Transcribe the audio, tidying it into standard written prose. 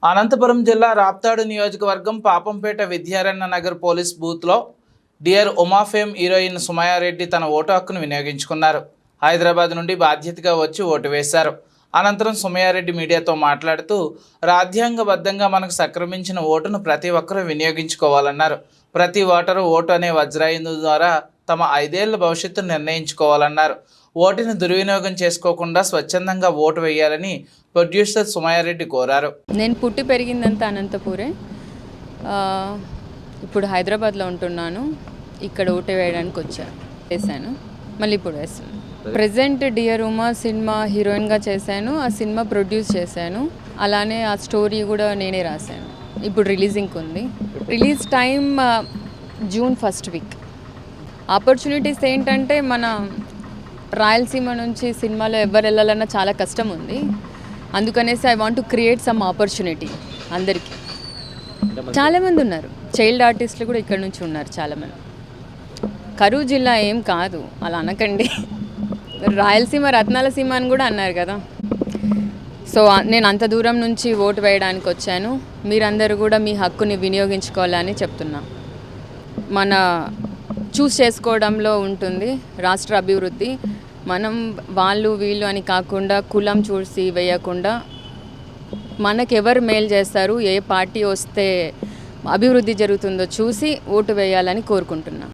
అనంతపురం జిల్లా రాప్తాడు నియోజకవర్గం పాపంపేట విద్యారణ్య నగర్ పోలీస్ బూత్లో డియర్ ఉమాఫేమ్ హీరోయిన్ సుమయారెడ్డి తన ఓటు హక్కును వినియోగించుకున్నారు. హైదరాబాద్ నుండి బాధ్యతగా వచ్చి ఓటు వేశారు. అనంతరం సుమయారెడ్డి మీడియాతో మాట్లాడుతూ రాజ్యాంగబద్ధంగా మనకు సంక్రమించిన ఓటును ప్రతి ఒక్కరూ వినియోగించుకోవాలన్నారు. ప్రతి ఓటరు ఓటు అనే వజ్రాయుధం ద్వారా తమ 5 ఏళ్ల భవిష్యత్తును నిర్ణయించుకోవాలన్నారు. ఓటుని దుర్వినియోగం చేసుకోకుండా స్వచ్ఛందంగా ఓటు వేయాలని ప్రొడ్యూసర్ సుమయారెడ్డి కోరారు. నేను పుట్టి పెరిగిందంతా అనంతపురే, ఇప్పుడు హైదరాబాద్లో ఉంటున్నాను. ఇక్కడ ఓటు వేయడానికి వేశాను, మళ్ళీ ఇప్పుడు వేస్తాను. ప్రజెంట్ డియర్ ఉమా సినిమా హీరోయిన్గా చేశాను. ఆ సినిమా ప్రొడ్యూస్ చేశాను. అలానే ఆ స్టోరీ కూడా నేనే రాశాను. ఇప్పుడు రిలీజింగ్కి ఉంది. Release time June 1st week. Opportunities ఏంటంటే మన రాయలసీమ నుంచి సినిమాలో ఎవరు వెళ్ళాలన్నా చాలా కష్టం ఉంది. అందుకనేసి I want to create some opportunity. అందరికీ చాలామంది ఉన్నారు, చైల్డ్ ఆర్టిస్టులు కూడా ఇక్కడ నుంచి ఉన్నారు చాలామంది. కరూరు జిల్లా ఏం కాదు, అలా అనకండి. రాయలసీమ రత్నాల సీమ అని కూడా అన్నారు కదా. సో నేను అంత దూరం నుంచి ఓటు వేయడానికి వచ్చాను. మీరందరూ కూడా మీ హక్కుని వినియోగించుకోవాలని చెప్తున్నా. మన చూస్ చేసుకోవడంలో ఉంటుంది రాష్ట్ర అభివృద్ధి. మనం వాళ్ళు వీళ్ళు అని కాకుండా కులం చూసి వేయకుండా మనకెవరు మేలు చేస్తారు, ఏ పార్టీ వస్తే అభివృద్ధి జరుగుతుందో చూసి ఓటు వేయాలని కోరుకుంటున్నా.